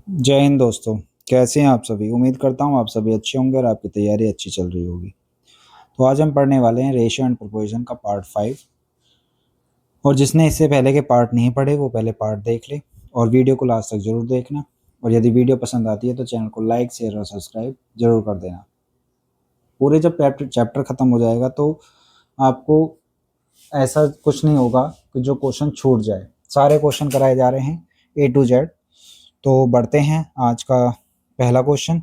जय हिंद दोस्तों। कैसे हैं आप सभी। उम्मीद करता हूं आप सभी अच्छे होंगे और आपकी तैयारी अच्छी चल रही होगी। तो आज हम पढ़ने वाले हैं रेशियो एंड प्रोपोर्शन का पार्ट 5। और जिसने इससे पहले के पार्ट नहीं पढ़े वो पहले पार्ट देख ले और वीडियो को लास्ट तक जरूर देखना। और यदि वीडियो पसंद आती है तो चैनल को लाइक शेयर और सब्सक्राइब जरूर कर देना। पूरे जब चैप्टर ख़त्म हो जाएगा तो आपको ऐसा कुछ नहीं होगा कि जो क्वेश्चन छूट जाए। सारे क्वेश्चन कराए जा रहे हैं A to Z। तो बढ़ते हैं आज का पहला क्वेश्चन।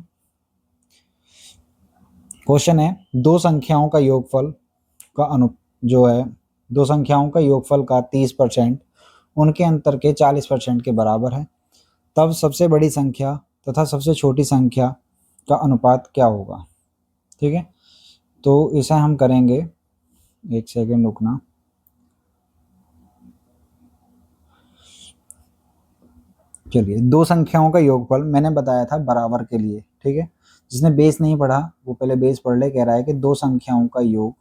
क्वेश्चन है दो संख्याओं का योगफल का जो है दो संख्याओं का योगफल का 30% उनके अंतर के 40% के बराबर है, तब सबसे बड़ी संख्या तथा सबसे छोटी संख्या का अनुपात क्या होगा। ठीक है, तो इसे हम करेंगे। एक सेकेंड रुकना। चलिए, दो संख्याओं का योगफल मैंने बताया था बराबर के लिए। ठीक है, जिसने बेस नहीं पढ़ा वो पहले बेस पढ़ ले। कह रहा है कि दो संख्याओं का योग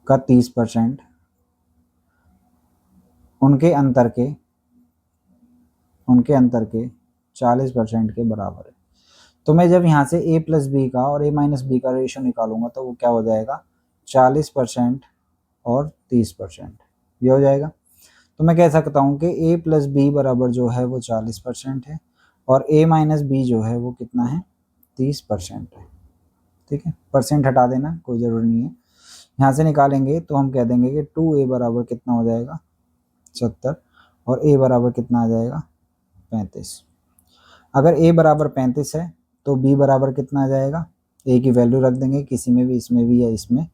का 30% उनके अंतर के 40% के बराबर है। तो मैं जब यहाँ से a प्लस बी का और a माइनस बी का रेशियो निकालूंगा तो वो क्या हो जाएगा, 40% और 30%, ये हो जाएगा। तो मैं कह सकता हूँ कि a प्लस बी बराबर जो है वो 40% है और a माइनस बी जो है वो कितना है, 30% है। ठीक है, परसेंट हटा देना, कोई ज़रूरी नहीं है। यहाँ से निकालेंगे तो हम कह देंगे कि 2a बराबर कितना हो जाएगा, 70, और a बराबर कितना आ जाएगा, 35। अगर a बराबर 35 है तो b बराबर कितना आ जाएगा, a की वैल्यू रख देंगे किसी में भी, इसमें भी या इसमें।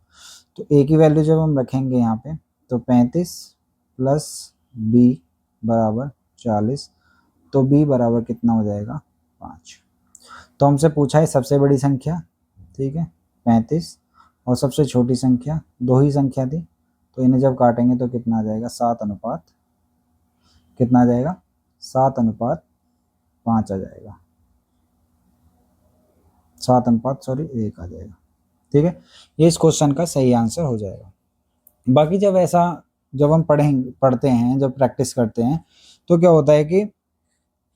तो a की वैल्यू जब हम रखेंगे यहाँ पे तो 35 प्लस b बराबर 40, तो b बराबर कितना हो जाएगा, 5। तो हमसे पूछा है सबसे बड़ी संख्या, ठीक है 35, और सबसे छोटी संख्या, दो ही संख्या थी तो इन्हें जब काटेंगे तो कितना आ जाएगा, 7 अनुपात कितना आ जाएगा, 7 अनुपात 5 आ जाएगा, 7 अनुपात 1 आ जाएगा। ठीक है, ये इस क्वेश्चन का सही आंसर हो जाएगा। बाकी जब हम पढ़ते हैं, जब प्रैक्टिस करते हैं तो क्या होता है कि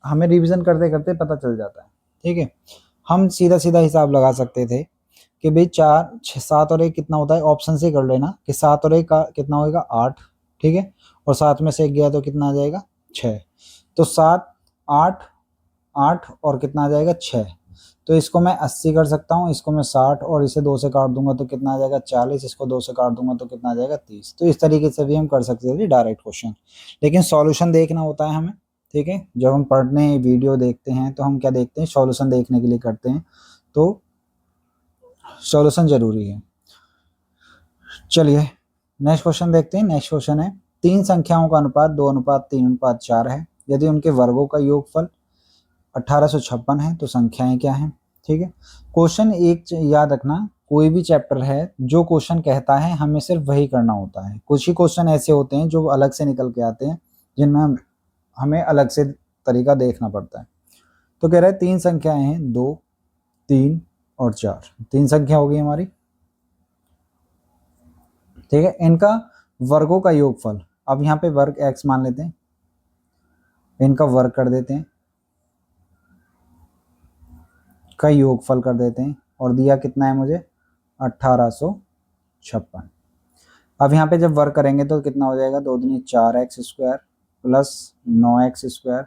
हमें रिवीजन करते करते पता चल जाता है। ठीक है, हम सीधा सीधा हिसाब लगा सकते थे कि भाई 7 और 1 कितना होता है, ऑप्शन से कर लेना कि 7 और 1 का कितना होगा, 8। ठीक है, और 7 में से 1 गया तो कितना आ जाएगा, 6। तो 7 8 8 और कितना आ जाएगा, 6। तो इसको मैं 80 कर सकता हूँ, इसको मैं 60, और इसे 2 से काट दूंगा तो कितना आ जाएगा, 40। इसको 2 से काट दूंगा तो कितना आ जाएगा, 30। तो इस तरीके से भी हम कर सकते थे डायरेक्ट क्वेश्चन, लेकिन सॉल्यूशन देखना होता है हमें। ठीक है, जब हम पढ़ने वीडियो देखते हैं तो हम क्या देखते हैं, सॉल्यूशन देखने के लिए करते हैं, तो सॉल्यूशन जरूरी है। चलिए नेक्स्ट क्वेश्चन देखते हैं। नेक्स्ट क्वेश्चन है तीन संख्याओं का अनुपात 2:3:4 है, यदि उनके वर्गों का योगफल 1856 है तो संख्याएं क्या हैं। ठीक है, क्वेश्चन एक याद रखना, कोई भी चैप्टर है जो क्वेश्चन कहता है हमें सिर्फ वही करना होता है। कुछ ही क्वेश्चन ऐसे होते हैं जो अलग से निकल के आते हैं, जिनमें हमें अलग से तरीका देखना पड़ता है। तो कह रहा है तीन संख्याएं हैं, 2 3 और 4। तीन संख्या होगी हमारी। ठीक है, इनका वर्गों का योगफल, अब यहाँ पे वर्ग x मान लेते हैं, इनका वर्ग कर देते हैं, का योगफल कर देते हैं, और दिया कितना है मुझे, 1856। अब यहाँ पे जब वर्ग करेंगे तो कितना हो जाएगा, 2 दूनी 4x square plus 9x square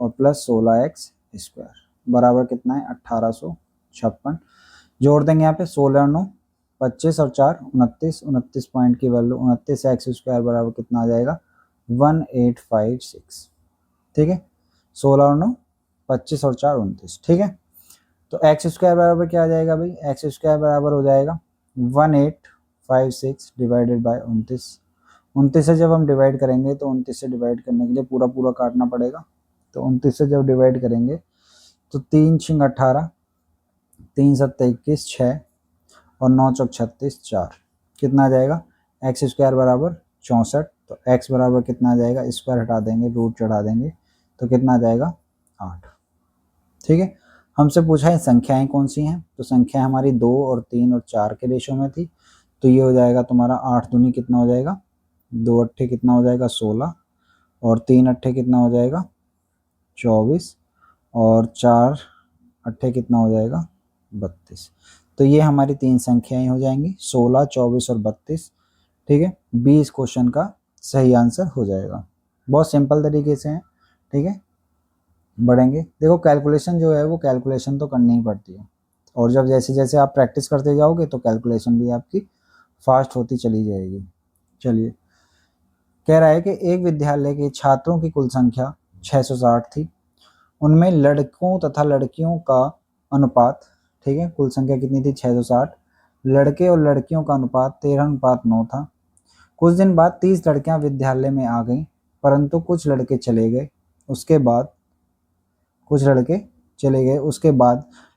और प्लस 16x स्क्वायर बराबर कितना है, 1856। जोड़ देंगे यहाँ पे 16 9 25 और 4 29, 29 पॉइंट की वैल्यू 29x स्क्वायर बराबर कितना आ जाएगा, 1856। ठीक है, 16 और 9 25 और 4 29। ठीक है, तो एक्स स्क्वायर बराबर क्या आ जाएगा भाई, एक्स स्क्वायर बराबर हो जाएगा 1856 डिवाइडेड बाय 29। 29 से जब हम डिवाइड करेंगे तो 29 से डिवाइड करने के लिए पूरा पूरा काटना पड़ेगा। तो 29 से जब डिवाइड करेंगे तो 3 छिंग 18, 3 7 21 6 और 9 चौक 36 4, कितना आ जाएगा, एक्स स्क्वायर बराबर 64। तो एक्स बराबर कितना आ जाएगा, स्क्वायर हटा देंगे, रूट चढ़ा देंगे तो कितना आ जाएगा, 8। ठीक है, हमसे पूछा है संख्याएं कौन सी हैं, तो संख्या हमारी 2 और 3 और 4 के रेशो में थी। तो ये हो जाएगा तुम्हारा 8 दूनी कितना हो जाएगा, 2 अट्ठे कितना हो जाएगा, 16, और 3 अट्ठे कितना हो जाएगा, 24 और 4 अट्ठे कितना हो जाएगा 32। तो ये हमारी 3 संख्याएं हो जाएंगी 16, 24 और 32। ठीक है, बी इस क्वेश्चन का सही आंसर हो जाएगा। बहुत सिंपल तरीके से है। ठीक है, बढ़ेंगे। देखो कैलकुलेशन जो है वो कैलकुलेशन तो करनी ही पड़ती है, और जब जैसे जैसे आप प्रैक्टिस करते जाओगे तो कैलकुलेशन भी आपकी फास्ट होती चली जाएगी। चलिए, कह रहा है कि एक विद्यालय के छात्रों की कुल संख्या 660 थी, उनमें लड़कों तथा लड़कियों का अनुपात, ठीक है, कुल संख्या कितनी थी 660, लड़के और लड़कियों का अनुपात 13:9 था। कुछ दिन बाद 30 लड़कियां विद्यालय में आ गईं, परंतु कुछ लड़के चले गए। उसके बाद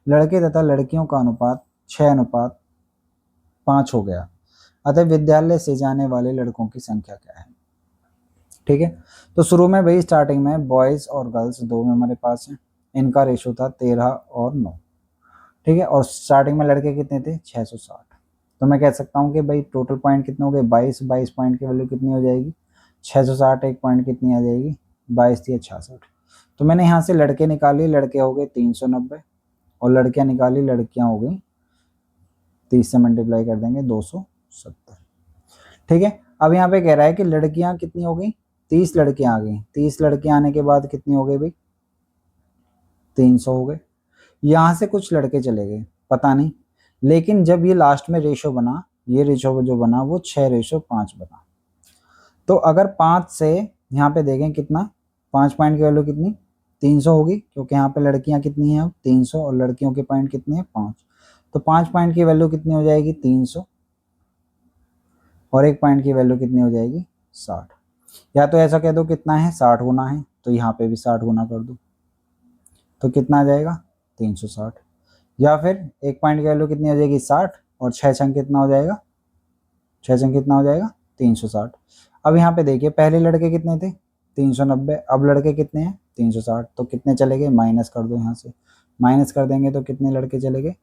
लड़के तथा लड़कियों का अनुपात 6:5 हो गया। अतः विद्यालय से जाने वाले लड़कों की संख्या क्या है। ठीक है, तो शुरू में भाई स्टार्टिंग में बॉयज और गर्ल्स दो में हमारे पास है, इनका रेशो था 13 और 9। ठीक है, और स्टार्टिंग में लड़के कितने थे 660। तो मैं कह सकता हूँ कि भाई टोटल पॉइंट कितने हो गए 22 पॉइंट की वैल्यू कितनी हो जाएगी 660, एक पॉइंट कितनी आ जाएगी 22 थी 66। तो मैंने यहाँ से लड़के निकाले, लड़के हो गए 390 और लड़कियां निकाली, लड़कियां हो गई 30 से मल्टीप्लाई कर देंगे 270। ठीक है, अब यहाँ पे कह रहा है कि लड़कियां कितनी हो गई 30 लड़कियां आ गई, 30 लड़कियां आने के बाद कितनी हो गई भाई 300 हो गए। यहाँ से कुछ लड़के चले गए पता नहीं, लेकिन जब ये लास्ट में रेशो बना, ये रेशो जो बना वो 6:5 बना। तो अगर 5 से यहाँ पे देखें कितना 5 पॉइंट की वैल्यू कितनी 300 होगी, क्योंकि यहाँ पे लड़कियां कितनी हैं अब 300 और लड़कियों के पॉइंट कितने हैं 5। तो 5 पॉइंट की वैल्यू कितनी हो जाएगी 300 और एक पॉइंट की वैल्यू कितनी हो जाएगी 60। या तो ऐसा कह दो कितना है 60 गुना है, तो यहाँ पे भी 60 गुना कर दो तो कितना आ जाएगा 360। या फिर एक पॉइंट की वैल्यू कितनी हो जाएगी 60 और 6 छंग कितना हो जाएगा 6 छंग कितना हो जाएगा 360। अब यहाँ पे देखिए पहले लड़के कितने थे 390, अब लड़के कितने हैं 360, तो कितने चले गए माइनस कर दो, यहाँ से माइनस कर देंगे तो कितने लड़के चले गए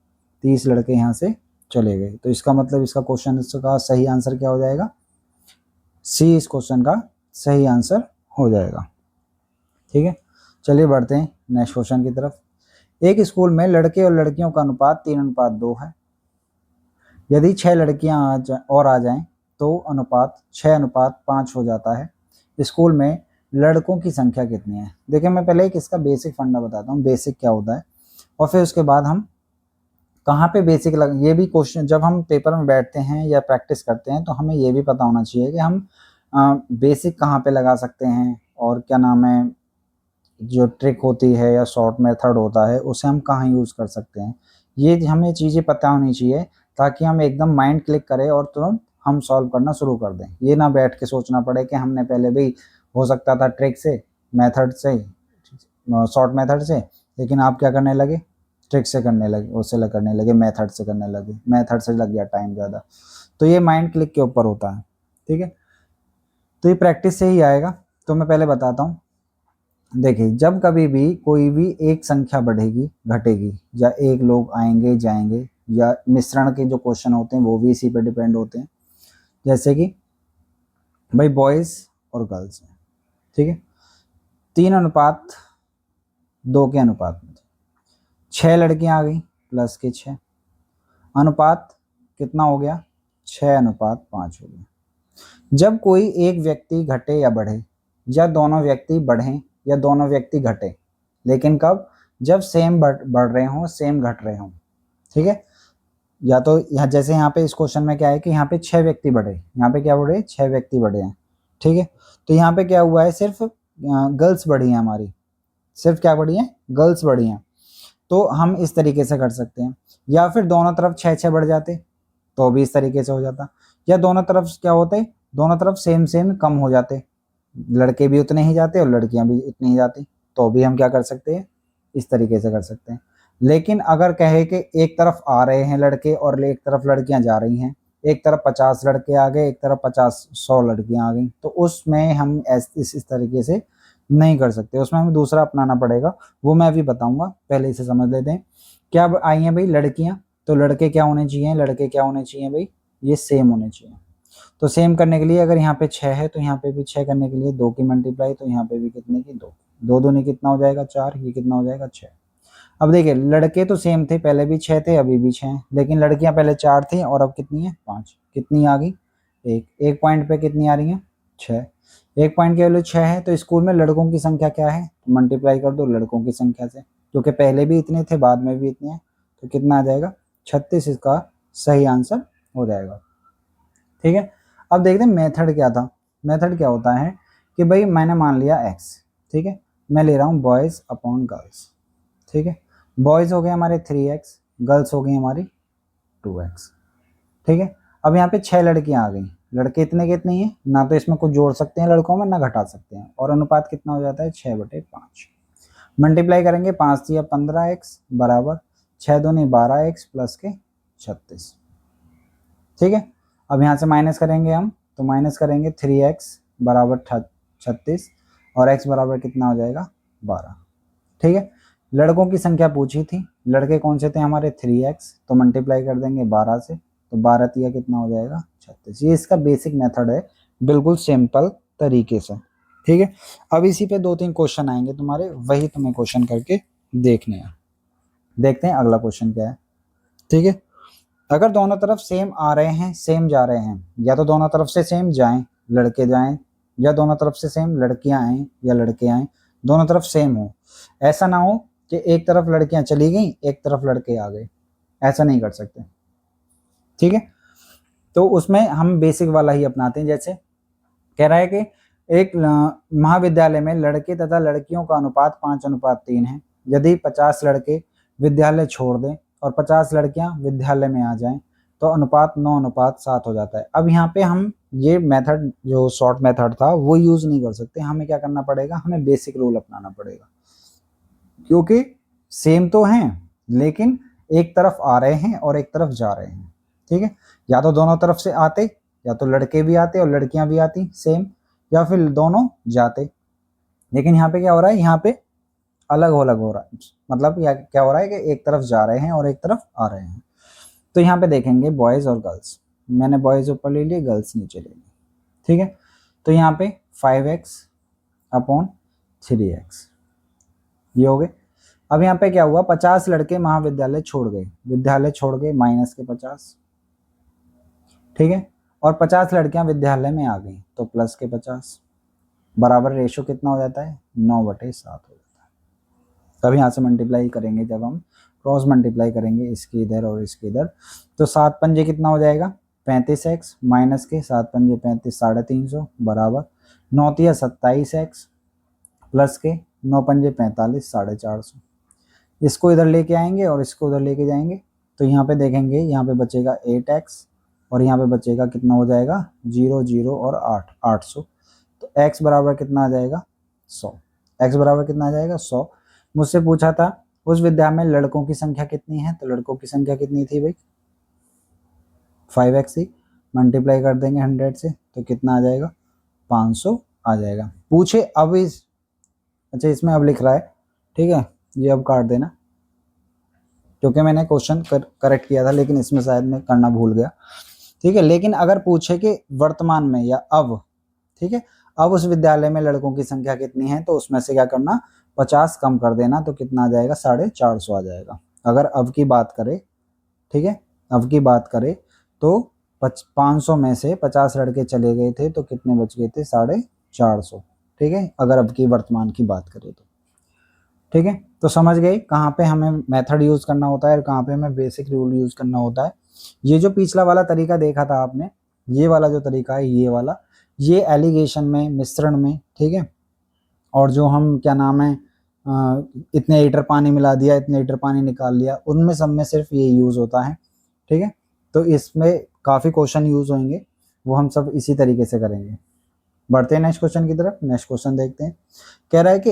30 लड़के यहाँ से चले गए। तो इसका मतलब इसका क्वेश्चन का सही आंसर क्या हो जाएगा सी, इस क्वेश्चन का सही आंसर हो जाएगा। ठीक है, चलिए बढ़ते हैं नेक्स्ट क्वेश्चन की तरफ। एक स्कूल में लड़के और लड़कियों का अनुपात 3:2 है। यदि 6 लड़कियां आ जाएं तो अनुपात 6:5 हो जाता है। स्कूल में लड़कों की संख्या कितनी है। देखिए मैं पहले एक इसका बेसिक फंडा बताता हूँ, बेसिक क्या होता है, और फिर उसके बाद हम कहाँ पे बेसिक ये भी क्वेश्चन जब हम पेपर में बैठते हैं या प्रैक्टिस करते हैं तो हमें ये भी पता होना चाहिए कि हम बेसिक कहाँ पे लगा सकते हैं, और क्या नाम है जो ट्रिक होती है या शॉर्ट मेथड होता है उसे हम कहाँ यूज़ कर सकते हैं। ये हमें चीज़ें पता होनी चाहिए ताकि हम एकदम माइंड क्लिक करें और तुरंत हम सॉल्व करना शुरू कर दें। ये ना बैठ के सोचना पड़े कि हमने पहले भी हो सकता था ट्रिक से, मेथड से, शॉर्ट मेथड से, लेकिन आप क्या करने लगे ट्रिक से करने लगे, उससे करने लगे मेथड से करने लगे, मेथड से लग गया टाइम ज़्यादा। तो ये माइंड क्लिक के ऊपर होता है। ठीक है, तो ये प्रैक्टिस से ही आएगा। तो मैं पहले बताता हूँ, देखिए जब कभी भी कोई भी एक संख्या बढ़ेगी घटेगी, या एक लोग आएंगे जाएंगे, या मिश्रण के जो क्वेश्चन होते हैं वो भी इसी पर डिपेंड होते हैं। जैसे कि भाई बॉयज़ और गर्ल्स हैं, ठीक है, 3:2 के अनुपात में 6 लड़कियां आ गई प्लस के 6, अनुपात कितना हो गया 6:5 हो गया। जब कोई एक व्यक्ति घटे या बढ़े, या दोनों व्यक्ति बढ़ें या दोनों व्यक्ति घटे, लेकिन कब जब सेम बढ़ रहे हों सेम घट रहे हों। ठीक है, या तो यहाँ जैसे यहाँ पे इस क्वेश्चन में क्या है कि यहाँ पे 6 व्यक्ति बढ़े, यहाँ पे क्या बढ़े 6 व्यक्ति बढ़े हैं। ठीक है, तो यहाँ पे क्या हुआ है सिर्फ गर्ल्स बढ़ी हैं हमारी, सिर्फ क्या बढ़ी हैं गर्ल्स बढ़ी हैं। तो हम इस तरीके से कर सकते हैं, या फिर दोनों तरफ 6 बढ़ जाते तो भी इस तरीके से हो जाता, या दोनों तरफ क्या होते दोनों तरफ सेम सेम कम हो जाते, लड़के भी उतने ही जाते और लड़कियां भी उतनी ही जाती, तो भी हम क्या कर सकते हैं इस तरीके से कर सकते हैं। लेकिन अगर कहे कि एक तरफ आ रहे हैं लड़के और एक तरफ लड़कियां जा रही हैं, एक तरफ 50 लड़के आ गए एक तरफ 100 लड़कियां आ गई, तो उसमें हम इस तरीके से नहीं कर सकते, उसमें हमें दूसरा अपनाना पड़ेगा, वो मैं अभी बताऊंगा। पहले इसे समझ लेते हैं। क्या आई हैं भाई लड़कियां, तो लड़के क्या होने चाहिए, लड़के क्या होने चाहिए भाई ये सेम होने चाहिए। तो सेम करने के लिए अगर यहाँ पे 6 है तो यहाँ पे भी 6 करने के लिए 2 की मल्टीप्लाई, तो यहाँ पे भी कितने की 2। दो दूनी कितना हो जाएगा 4, ये कितना हो जाएगा 6। अब देखिए लड़के तो सेम थे, पहले भी 6 थे अभी भी 6 हैं, लेकिन लड़कियां पहले 4 थी और अब कितनी है 5। कितनी आ गई एक पॉइंट पे कितनी आ रही है 6। एक पॉइंट की वैल्यू 6 है, तो स्कूल में लड़कों की संख्या क्या है, तो मल्टीप्लाई कर दो लड़कों की संख्या से, क्योंकि पहले भी इतने थे बाद में भी इतने हैं, तो कितना आ जाएगा 36 इसका सही आंसर हो जाएगा। ठीक है, अब देखते हैं मेथड क्या था। मेथड क्या होता है कि भाई मैंने मान लिया x, ठीक है, मैं ले रहा हूँ बॉयज अपॉन गर्ल्स। ठीक है, बॉयज हो गए हमारे 3x, गर्ल्स हो गई हमारी 2x। ठीक है, अब यहाँ पे 6 लड़कियां आ गई, लड़के इतने के इतने ही हैं, ना तो इसमें कुछ जोड़ सकते हैं लड़कों में ना घटा सकते हैं, और अनुपात कितना हो जाता है 6/5। मल्टीप्लाई करेंगे 5 या 15x बराबर 6 दूनी 12x प्लस के 36। ठीक है, अब यहाँ से माइनस करेंगे हम, तो माइनस करेंगे 3x बराबर 36 और x बराबर कितना हो जाएगा 12। ठीक है, लड़कों की संख्या पूछी थी, लड़के कौन से थे हमारे 3x, तो मल्टीप्लाई कर देंगे 12 से, तो 12 तिया कितना हो जाएगा 36। ये इसका बेसिक मेथड है, बिल्कुल सिंपल तरीके से। ठीक है, अब इसी पे 2-3 क्वेश्चन आएंगे तुम्हारे, वही तुम्हें क्वेश्चन करके देखने हैं। देखते हैं अगला क्वेश्चन क्या है। ठीक है, अगर दोनों तरफ सेम आ रहे हैं सेम जा रहे हैं, या तो दोनों तरफ से सेम जाएं लड़के जाएं, या दोनों तरफ से सेम लड़कियां आएं या लड़के आएं, दोनों तरफ सेम हो। ऐसा ना हो कि एक तरफ लड़कियां चली गई एक तरफ लड़के आ गए, ऐसा नहीं कर सकते। ठीक है, तो उसमें हम बेसिक वाला ही अपनाते हैं। जैसे कह रहा है कि एक महाविद्यालय में लड़के तथा लड़कियों का अनुपात 5:3 है। यदि 50 लड़के विद्यालय छोड़ दें और 50 लड़कियां विद्यालय में आ जाएं, तो अनुपात 9:7 हो जाता है। अब यहाँ पे हम ये मेथड जो शॉर्ट मेथड था वो यूज नहीं कर सकते, हमें क्या करना पड़ेगा, हमें बेसिक रूल अपनाना पड़ेगा, क्योंकि सेम तो हैं लेकिन एक तरफ आ रहे हैं और एक तरफ जा रहे हैं। ठीक है, या तो दोनों तरफ से आते, या तो लड़के भी आते और लड़कियां भी आती सेम, या फिर दोनों जाते। लेकिन यहाँ पे क्या हो रहा है, यहाँ पे अलग अलग हो रहा है, मतलब क्या हो रहा है कि एक तरफ जा रहे हैं और एक तरफ आ रहे हैं। तो यहाँ पे देखेंगे बॉयज और गर्ल्स, मैंने बॉयज ऊपर ले लिए गर्ल्स नीचे ले ली। ठीक है, तो यहाँ पे 5x अपॉन 3x ये हो गए। अब यहाँ पे क्या हुआ, 50 लड़के महाविद्यालय छोड़ गए, विद्यालय छोड़ गए माइनस के 50। ठीक है, और 50 लड़कियां विद्यालय में आ गई तो प्लस के 50, बराबर रेशो कितना हो जाता है 9/7 हो जाता है। तब यहाँ से मल्टीप्लाई करेंगे, जब हम क्रॉस मल्टीप्लाई करेंगे इसके इधर और इसके इधर, तो 7 पंजे कितना हो जाएगा 35x माइनस के 7 पंजे 35 350 बराबर 9 तिया 27x प्लस के 9 पंजे 45 450। इसको इधर लेके आएंगे और इसको उधर लेके जाएंगे, तो यहाँ पे देखेंगे, यहाँ पे बचेगा 8x और यहाँ पे बचेगा कितना हो जाएगा 0 0 और 800। तो x बराबर कितना आ जाएगा 100। x बराबर कितना आ जाएगा 100। मुझसे पूछा था उस विद्यालय में लड़कों की संख्या कितनी है, तो लड़कों की संख्या कितनी थी भाई 5x ही, मल्टीप्लाई कर देंगे 100 से तो कितना आ जाएगा 500 आ जाएगा। पूछे अब इस, अच्छा इसमें अब लिख रहा है, ठीक है, ये अब काट देना क्योंकि मैंने क्वेश्चन करेक्ट किया था लेकिन इसमें शायद मैं करना भूल गया। ठीक है, लेकिन अगर पूछे कि वर्तमान में या अब, ठीक है, अब उस विद्यालय में लड़कों की संख्या कितनी है, तो उसमें से क्या करना 50 कम कर देना, तो कितना आ जाएगा 450 आ जाएगा। अगर अब की बात करें, ठीक है, अब की बात करें तो 500 में से 50 लड़के चले गए थे तो कितने बच गए थे 450। ठीक है, अगर अब की वर्तमान की बात करें तो। ठीक है, तो समझ गए कहाँ पे हमें मेथड यूज करना होता है और कहाँ पे हमें बेसिक रूल यूज करना होता है। ये जो पिछला वाला तरीका देखा था आपने, ये वाला जो तरीका है ये वाला, ये एलिगेशन में मिश्रण में, ठीक है, और जो हम क्या नाम है इतने लीटर पानी मिला दिया इतने लीटर पानी निकाल लिया, उनमें सब में सिर्फ ये यूज होता है। ठीक है, तो इसमें काफ़ी क्वेश्चन यूज होंगे, वो हम सब इसी तरीके से करेंगे। बढ़ते हैं नेक्स्ट क्वेश्चन की तरफ। नेक्स्ट क्वेश्चन देखते हैं। कह रहा है कि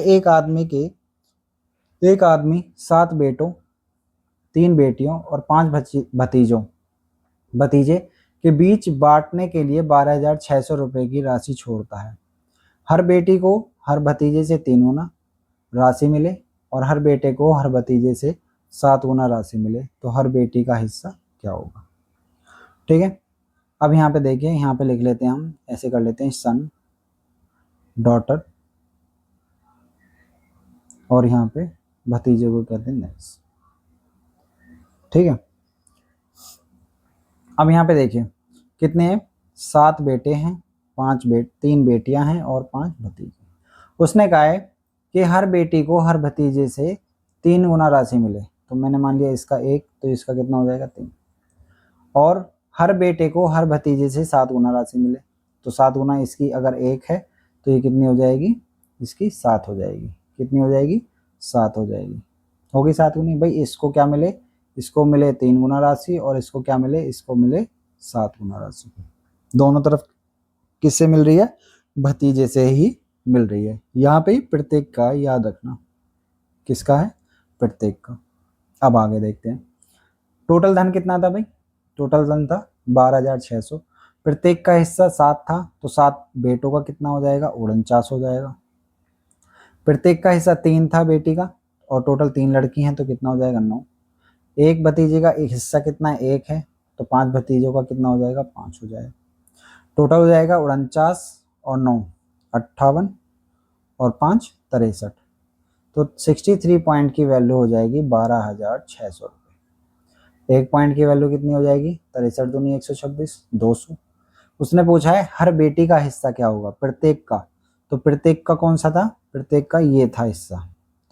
एक आदमी 7 बेटों 3 बेटियों और 5 भतीजे के बीच बांटने के लिए 12,600 रुपये की राशि छोड़ता है। हर बेटी को हर भतीजे से 3 गुना राशि मिले और हर बेटे को हर भतीजे से 7 गुना राशि मिले, तो हर बेटी का हिस्सा क्या होगा। ठीक है, अब यहाँ पे देखिए, यहाँ पे लिख लेते हैं हम, ऐसे कर लेते हैं सन डॉटर और यहाँ पे भतीजे को कहते हैं नेफ्स। ठीक है, अब यहाँ पे देखिए कितने हैं, 7 बेटे हैं, 3 बेटियां हैं और 5 भतीजे। उसने कहा है कि हर बेटी को हर भतीजे से 3 गुना राशि मिले, तो मैंने मान लिया इसका 1, तो इसका कितना हो जाएगा 3। और हर बेटे को हर भतीजे से 7 गुना राशि मिले, तो 7 गुना इसकी अगर 1 है तो ये कितनी हो जाएगी, इसकी 7 हो जाएगी। कितनी हो जाएगी, 7 हो जाएगी। होगी 7 गुनी। भाई इसको क्या मिले, इसको मिले 3 गुना राशि और इसको क्या मिले, इसको मिले 7 गुना राशि। दोनों तरफ किससे मिल रही है, भतीजे से ही मिल रही है। यहाँ पे प्रत्येक का याद रखना, किसका है, प्रत्येक का। अब आगे देखते हैं, टोटल धन कितना था भाई, टोटल धन था 12,600। प्रत्येक का हिस्सा 7 था, तो 7 बेटों का कितना हो जाएगा, 49 हो जाएगा। प्रत्येक का हिस्सा 3 था बेटी का, और टोटल 3 लड़की हैं, तो कितना हो जाएगा 9। एक भतीजे का एक हिस्सा कितना है, 1 है, तो 5 भतीजों का कितना हो जाएगा, 5 हो जाएगा। टोटल हो जाएगा 49 और 9 58 और 5 63, तो 63 पॉइंट की वैल्यू हो जाएगी 12,600 रुपये। 1 पॉइंट की वैल्यू कितनी हो जाएगी, 63 दूनी 126, 200। उसने पूछा है हर बेटी का हिस्सा क्या होगा, प्रत्येक का, तो प्रत्येक का कौन सा था, प्रत्येक का ये था हिस्सा,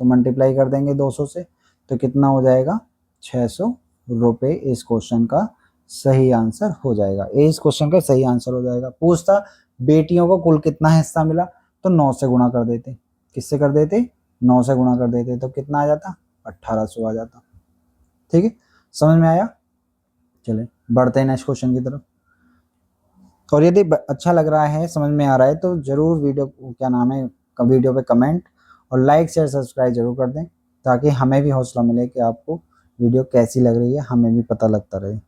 तो मल्टीप्लाई कर देंगे 200 से, तो कितना हो जाएगा 600 रुपये। इस क्वेश्चन का सही आंसर हो जाएगा, इस क्वेश्चन का सही आंसर हो जाएगा। पूछता बेटियों को कुल कितना हिस्सा मिला, तो 9 से गुणा कर देते। किससे कर देते, 9 से गुणा कर देते, तो कितना आ जाता, 1800 आ जाता। ठीक है, समझ में आया। चले बढ़ते हैं नेक्स्ट क्वेश्चन की तरफ। और यदि अच्छा लग रहा है, समझ में आ रहा है, तो जरूर वीडियो क्या नाम है, वीडियो पे कमेंट और लाइक शेयर सब्सक्राइब जरूर कर दें, ताकि हमें भी हौसला मिले कि आपको वीडियो कैसी लग रही है, हमें भी पता लगता रहे।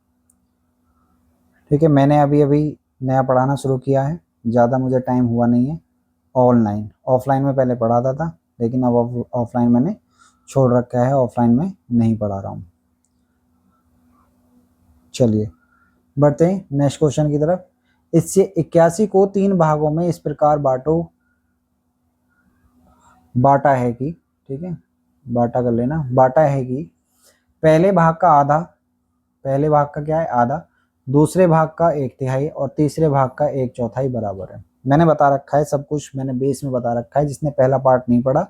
ठीक है, मैंने अभी अभी नया पढ़ाना शुरू किया है, ज़्यादा मुझे टाइम हुआ नहीं है। ऑनलाइन, ऑफलाइन में पहले पढ़ाता था, लेकिन अब ऑफलाइन मैंने छोड़ रखा है, ऑफलाइन में नहीं पढ़ा रहा हूँ। चलिए बढ़ते हैं नेक्स्ट क्वेश्चन की तरफ। इससे 81 को 3 भागों में इस प्रकार बांटा है कि, ठीक है, बांटा कर लेना, बांटा है कि पहले भाग का आधा, पहले भाग का क्या है, आधा, दूसरे भाग का 1/3 और तीसरे भाग का 1/4 बराबर है। मैंने बता रखा है सब कुछ, मैंने बेस में बता रखा है। जिसने पहला पार्ट नहीं पढ़ा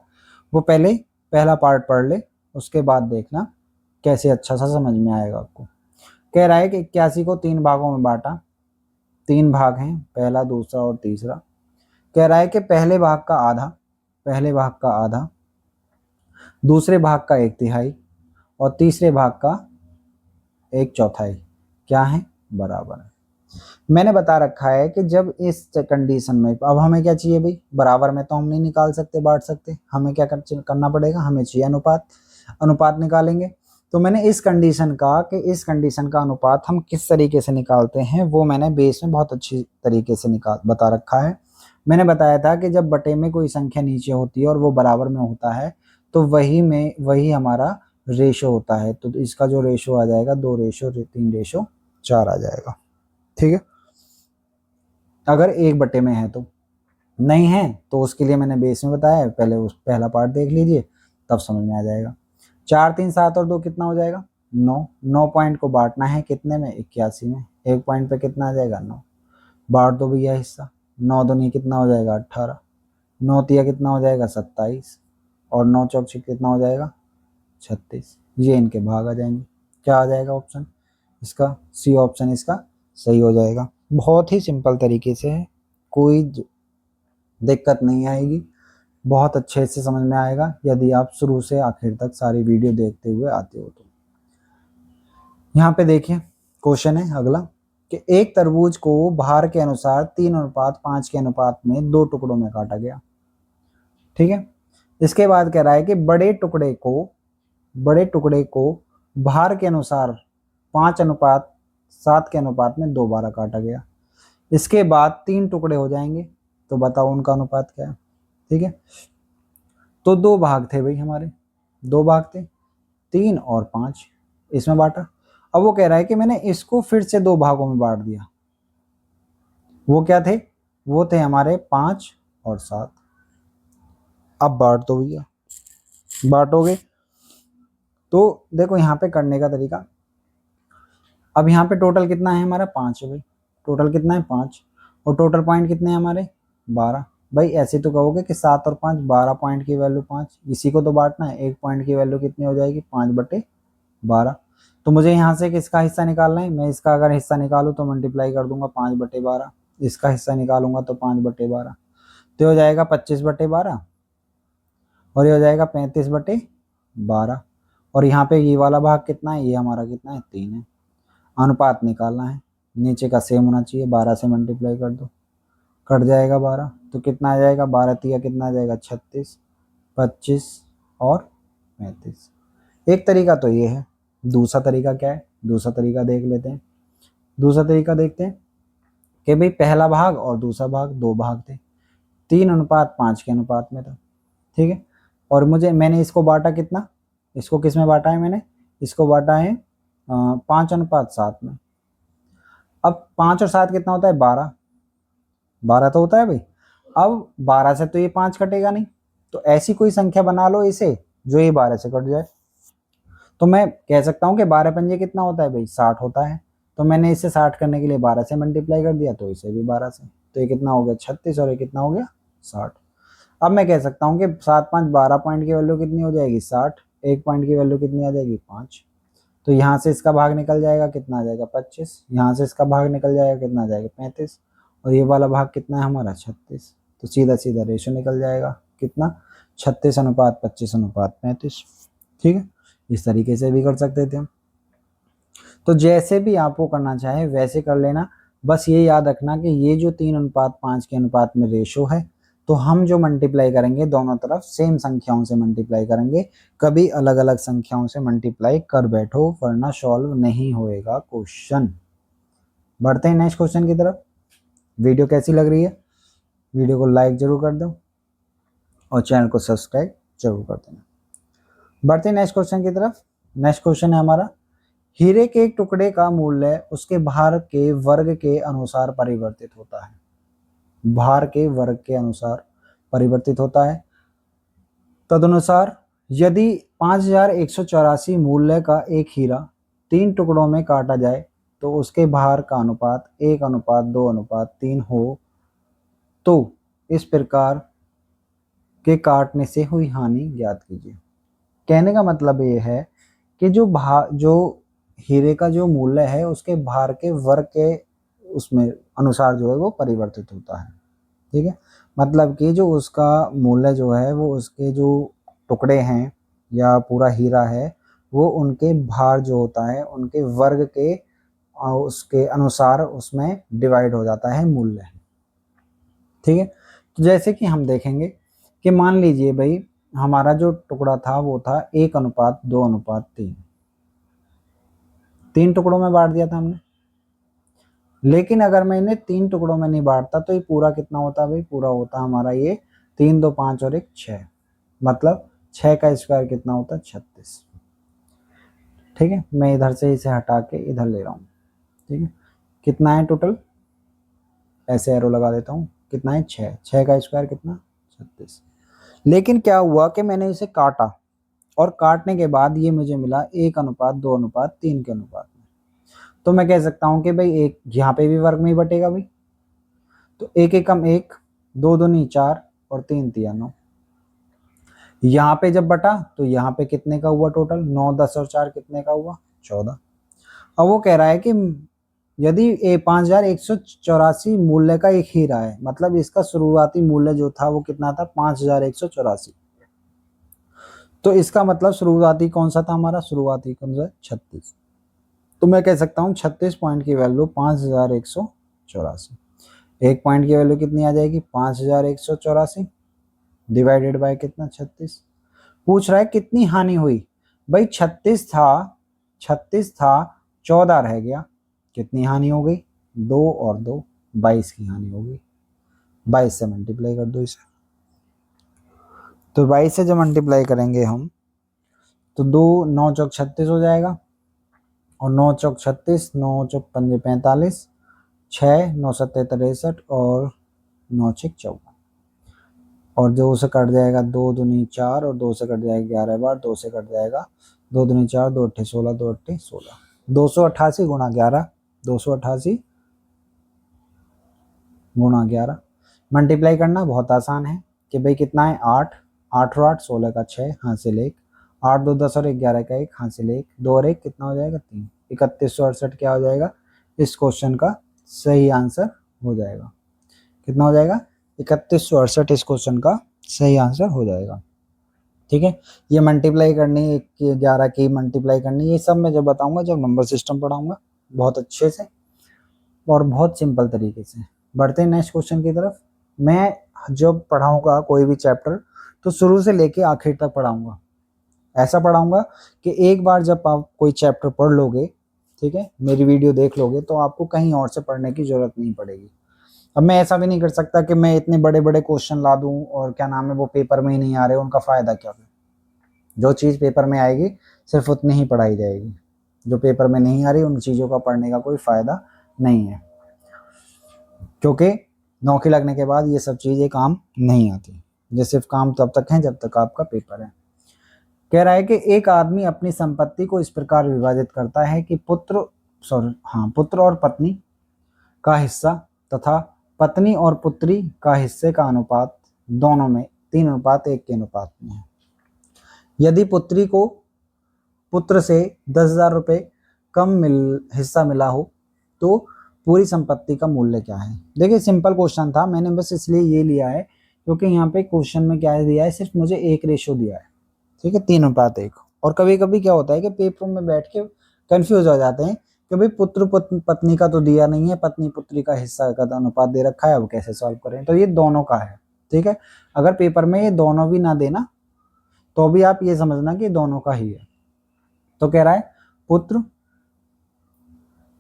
वो पहले पहला पार्ट पढ़ ले, उसके बाद देखना कैसे अच्छा सा समझ में आएगा आपको। कह रहा है कि 81 को 3 भागों में बांटा, 3 भाग हैं, पहला दूसरा और तीसरा। कह रहा है कि पहले भाग का आधा, पहले भाग का आधा, दूसरे भाग का 1/3 और तीसरे भाग का 1/4 क्या है, बराबर है। मैंने बता रखा है कि जब इस कंडीशन में, अब हमें क्या चाहिए भाई, बराबर में तो हम नहीं निकाल सकते, बांट सकते, हमें क्या करना पड़ेगा, हमें चाहिए अनुपात, अनुपात निकालेंगे। तो मैंने इस कंडीशन का, कि इस कंडीशन का अनुपात हम किस तरीके से निकालते हैं, वो मैंने बेस में बहुत अच्छी तरीके से बता रखा है। मैंने बताया था कि जब बटे में कोई संख्या नीचे होती है और वो बराबर में होता है, तो वही हमारा रेशो होता है। तो इसका जो रेशो आ जाएगा 2:3:4 आ जाएगा। ठीक है, अगर 1 बटे में है, तो नहीं है तो उसके लिए मैंने बेस में बताया है, पहले उस पहला पार्ट देख लीजिए, तब समझ में आ जाएगा। 4 3 7 और 2 कितना हो जाएगा, 9। 9 पॉइंट को बांटना है कितने में, 81 में। 1 पॉइंट पे कितना आ जाएगा, 9। बांट दो भैया हिस्सा, 9 दूनी कितना हो जाएगा, 18। 9 तिया कितना हो जाएगा, 27, और 9 चौक कितना हो जाएगा, 36। ये इनके भाग आ जाएंगे। क्या आ जाएगा ऑप्शन इसका, सी ऑप्शन इसका सही हो जाएगा। बहुत ही सिंपल तरीके से है, कोई दिक्कत नहीं आएगी, बहुत अच्छे से समझ में आएगा यदि आप शुरू से आखिर तक सारी वीडियो देखते हुए आते हो तो। यहाँ पे देखिए क्वेश्चन है अगला, कि एक तरबूज को भार के अनुसार 3:5 के अनुपात में 2 टुकड़ों में काटा गया। ठीक है, इसके बाद कह रहा है कि बड़े टुकड़े को भार के अनुसार 5:7 के अनुपात में 2 बार काटा गया। इसके बाद 3 टुकड़े हो जाएंगे, तो बताओ उनका अनुपात क्या है। ठीक है, तो 2 भाग थे भाई हमारे, 2 भाग थे, 3 और 5, इसमें बांटा। अब वो कह रहा है कि मैंने इसको फिर से 2 भागों में बांट दिया। वो क्या थे, वो थे हमारे 5 और 7। अब बांट दो भैया, बांटोगे तो देखो यहाँ पे करने का तरीका, अब यहाँ पे टोटल कितना है हमारा 5 है भाई, टोटल कितना है 5, और टोटल पॉइंट कितने हैं हमारे 12। भाई ऐसे तो कहोगे कि 7 और 5 12 पॉइंट की वैल्यू 5, इसी को तो बांटना है, एक पॉइंट की वैल्यू कितनी हो जाएगी 5/12। तो मुझे यहाँ से किसका हिस्सा निकालना है, मैं इसका अगर हिस्सा निकालूँ तो मल्टीप्लाई कर दूंगा 5/12, इसका हिस्सा निकालूंगा तो 5/12, तो हो जाएगा 25/12, और ये हो जाएगा 35/12। और यहाँ पे ये वाला भाग कितना है, ये हमारा कितना है 3 है। अनुपात निकालना है, नीचे का सेम होना चाहिए, 12 से मल्टीप्लाई कर दो, कट जाएगा 12, तो कितना आ जाएगा 12 तिया कितना आ जाएगा 36, 25 और 35। एक तरीका तो ये है। दूसरा तरीका क्या है, दूसरा तरीका देख लेते हैं। दूसरा तरीका देखते हैं कि भाई पहला भाग और दूसरा भाग दो भाग थे, 3:5 के अनुपात में था, ठीक है। और मैंने इसको बांटा कितना, इसको किस में बांटा है मैंने, इसको बांटा है 5:7 में। अब 5 और 7 कितना होता है 12, 12 तो होता है भाई। अब 12 से तो ये 5 कटेगा नहीं, तो ऐसी कोई संख्या बना लो इसे जो ये 12 से कट जाए। तो मैं कह सकता हूँ कि 12 पंजे कितना होता है भाई 60 होता है, तो मैंने इसे 60 करने के लिए 12 से मल्टीप्लाई कर दिया, तो इसे भी 12 से, तो ये कितना हो गया 36 और ये कितना हो गया 60। अब मैं कह सकता हूँ कि 7 5 12 पॉइंट की वैल्यू कितनी हो जाएगी 60, एक पॉइंट की वैल्यू कितनी आ जाएगी 5, तो यहाँ से इसका भाग निकल जाएगा कितना आ जाएगा 25, यहाँ से इसका भाग निकल जाएगा कितना आ जाएगा 35, और ये वाला भाग कितना है हमारा 36, तो सीधा सीधा रेशो निकल जाएगा कितना 36:25:35, ठीक है। इस तरीके से भी कर सकते थे हम। तो जैसे भी आपको करना चाहे वैसे कर लेना, बस ये याद रखना कि ये जो 3:5 के अनुपात में रेशो है, तो हम जो मल्टीप्लाई करेंगे दोनों तरफ सेम संख्याओं से मल्टीप्लाई करेंगे, कभी अलग अलग संख्याओं से मल्टीप्लाई कर बैठो वरना सॉल्व नहीं होएगा क्वेश्चन। बढ़ते हैं नेक्स्ट क्वेश्चन की तरफ। वीडियो कैसी लग रही है, वीडियो को लाइक जरूर कर दो और चैनल को सब्सक्राइब जरूर कर देना। बढ़ते हैं नेक्स्ट क्वेश्चन की तरफ। नेक्स्ट क्वेश्चन है हमारा, हीरे के एक टुकड़े का मूल्य उसके भार के वर्ग के अनुसार परिवर्तित होता है, भार के वर्ग के अनुसार परिवर्तित होता है। तदनुसार यदि 5184 मूल्य का एक हीरा 3 टुकड़ों में काटा जाए तो उसके भार का अनुपात 1:2:3 हो, तो इस प्रकार के काटने से हुई हानि ज्ञात कीजिए। कहने का मतलब ये है कि जो हीरे का जो मूल्य है उसके भार के वर्ग के उसमें अनुसार जो है वो परिवर्तित होता है, ठीक है। मतलब कि जो उसका मूल्य जो है वो उसके जो टुकड़े हैं या पूरा हीरा है वो उनके भार जो होता है उनके वर्ग के उसके अनुसार उसमें डिवाइड हो जाता है मूल्य, ठीक है। तो जैसे कि हम देखेंगे कि मान लीजिए भाई हमारा जो टुकड़ा था वो था 1:2:3, 3 टुकड़ों में बांट दिया था हमने। लेकिन अगर मैं इन्हें 3 टुकड़ों में नहीं बांटता तो ये पूरा कितना होता भाई, पूरा होता हमारा ये 3 2 5 और 1 6, मतलब 6 का स्क्वायर कितना होता है 36, ठीक है। मैं इधर से इसे हटा के इधर ले रहा हूँ, ठीक है। कितना है टोटल, ऐसे एरो लगा देता हूँ, कितना है 6, 6 का स्क्वायर कितना 36। लेकिन क्या हुआ कि मैंने इसे काटा और काटने के बाद ये मुझे मिला 1:2:3 के अनुपात में, तो मैं कह सकता हूँ कि भाई एक यहाँ पे भी वर्ग में ही बटेगा भाई, तो 1 एकम 1, 2 दूनी 4 और 3 तिया 9। यहाँ पे जब बटा तो यहाँ पे कितने का हुआ टोटल 9 10 और 4 कितने का हुआ 14। अब वो कह रहा है कि यदि 5184 मूल्य का एक हीरा है, मतलब इसका शुरुआती मूल्य जो था वो कितना था 5184, तो इसका मतलब शुरुआती कौन सा था हमारा, शुरुआती कौन सा 36, तो मैं कह सकता हूँ 36 पॉइंट की वैल्यू 5184, एक पॉइंट की वैल्यू कितनी आ जाएगी 5184 डिवाइडेड बाय कितना 36। पूछ रहा है कितनी हानि हुई, भाई 36 था, 14 रह गया, कितनी हानि हो गई 2 और 2 22 की हानि हो गई। 22 से मल्टीप्लाई कर दो इसे, तो 22 से जब मल्टीप्लाई करेंगे हम तो 2 9 चौक 36 हो जाएगा, और 9 चौक 36, 9 चौक 5 45, 6 9 7 63 और 9 6 54, और 2 से कट जाएगा 2 दूनी 4 और 2 से कट जाएगा 11 बार, 2 से कट जाएगा 2 दूनी 4, 2 अट्ठे 16, 2 अट्ठे 16, 288 गुणा 11, 288 गुणा 11। मल्टीप्लाई करना बहुत आसान है कि भाई कितना है 8, 8 और 8 16 का 6 हासिल 1, 8 2 10 और 11 का 1 हासिल 1, 2 और 1 कितना हो जाएगा 3, 3168 क्या हो जाएगा इस क्वेश्चन का सही आंसर हो जाएगा। कितना हो जाएगा 3168 इस क्वेश्चन का सही आंसर हो जाएगा। ठीक है, ये मल्टीप्लाई करनी, 1 की 11 की मल्टीप्लाई करनी, ये सब मैं जब बताऊंगा जब नंबर सिस्टम पढ़ाऊंगा बहुत अच्छे से और बहुत सिंपल तरीके से। बढ़ते हैं नेक्स्ट क्वेश्चन की तरफ। मैं जब पढ़ाऊंगा कोई भी चैप्टर तो शुरू से लेके आखिर तक पढ़ाऊंगा, ऐसा पढ़ाऊंगा कि एक बार जब आप कोई चैप्टर पढ़ लोगे, ठीक है, मेरी वीडियो देख लोगे तो आपको कहीं और से पढ़ने की जरूरत नहीं पड़ेगी। अब मैं ऐसा भी नहीं कर सकता कि मैं इतने बड़े बड़े क्वेश्चन ला दूं और क्या नाम है वो पेपर में ही नहीं आ रहे, उनका फायदा क्या है। जो चीज़ पेपर में आएगी सिर्फ उतनी ही पढ़ाई जाएगी, जो पेपर में नहीं आ रही उन चीज़ों का पढ़ने का कोई फायदा नहीं है, क्योंकि नौकरी लगने के बाद ये सब चीज़ें काम नहीं आती। ये सिर्फ काम तब तक है जब तक आपका पेपर है। कह रहा है कि एक आदमी अपनी संपत्ति को इस प्रकार विभाजित करता है कि पुत्र और पत्नी का हिस्सा तथा पत्नी और पुत्री का हिस्से का अनुपात दोनों में 3:1 के अनुपात में है। यदि पुत्री को पुत्र से 10,000 रुपये कम हिस्सा मिला हो तो पूरी संपत्ति का मूल्य क्या है। देखिए सिंपल क्वेश्चन था, मैंने बस इसलिए ये लिया है क्योंकि यहाँ पे क्वेश्चन में क्या दिया है, सिर्फ मुझे एक रेशो दिया है, ठीक है, 3:1। और कभी कभी क्या होता है कि पेपर में बैठ के कंफ्यूज हो जाते हैं कि भाई पुत्र पत्नी का तो दिया नहीं है, पत्नी पुत्री का हिस्सा का अनुपात दे रखा है, अब कैसे सॉल्व करें। तो ये दोनों का है, ठीक है। अगर पेपर में ये दोनों भी ना देना तो भी आप ये समझना कि दोनों का ही है। तो कह रहा है पुत्र,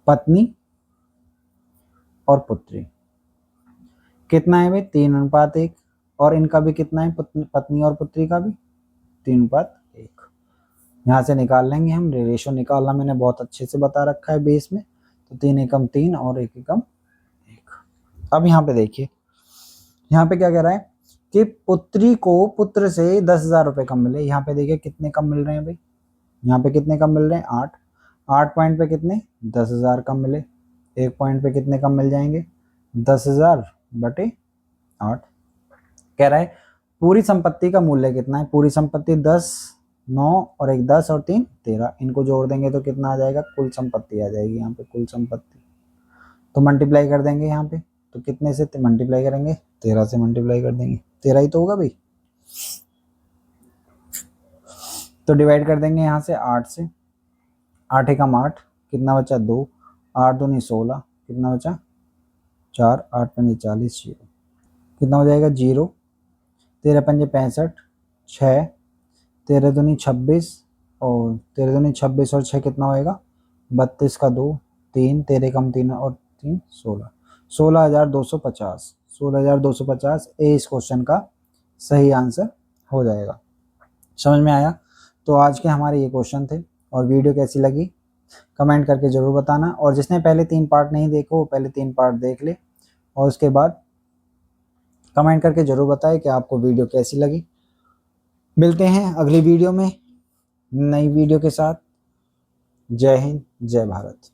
पत्नी और पुत्री कितना है भाई 3:1, और इनका भी कितना है पत्नी और पुत्री का भी 3:1। यहाँ से निकाल लेंगे हम, रेशो निकालना मैंने बहुत अच्छे से बता रखा है बेस में। तो 3 एकम 3 और 1 एकम 1। अब यहाँ पे देखिए, यहाँ पे क्या कह रहा है कि पुत्री को पुत्र से 10,000 रुपये कम मिले। यहाँ पे देखिए कितने कम मिल रहे हैं भाई, यहाँ पे कितने कम मिल रहे हैं 8, 8 पॉइंट पे कितने 10,000 कम मिले, 1 पॉइंट पे कितने कम मिल जाएंगे 10,000 बटे 8। कह रहा है पूरी संपत्ति का मूल्य कितना है, पूरी संपत्ति 10, 9 और 1 10 और 3 13, इनको जोड़ देंगे तो कितना आ जाएगा, कुल संपत्ति आ जाएगी यहाँ पे, कुल संपत्ति। तो मल्टीप्लाई कर देंगे यहाँ पे, तो कितने से मल्टीप्लाई करेंगे 13 से मल्टीप्लाई कर देंगे, 13 ही तो होगा भाई। तो डिवाइड कर देंगे यहाँ से 8 से, 8 एकम 8 कितना बचा 2, 8 दूनी 16 कितना बचा 4, 8 पंजे 40 0 कितना हो जाएगा 0, 13 पंजे 65 6, 13 दूनी 26 और 13 दूनी 26 और 6 कितना होएगा 32 का 2 3, 13 कम 3 और 3 16, 16,250, 16,250 ए इस क्वेश्चन का सही आंसर हो जाएगा। समझ में आया। तो आज के हमारे ये क्वेश्चन थे, और वीडियो कैसी लगी कमेंट करके ज़रूर बताना, और जिसने पहले 3 पार्ट नहीं देखे वो पहले 3 पार्ट देख ले, और उसके बाद कमेंट करके ज़रूर बताएं कि आपको वीडियो कैसी लगी। मिलते हैं अगली वीडियो में नई वीडियो के साथ। जय हिंद, जय भारत।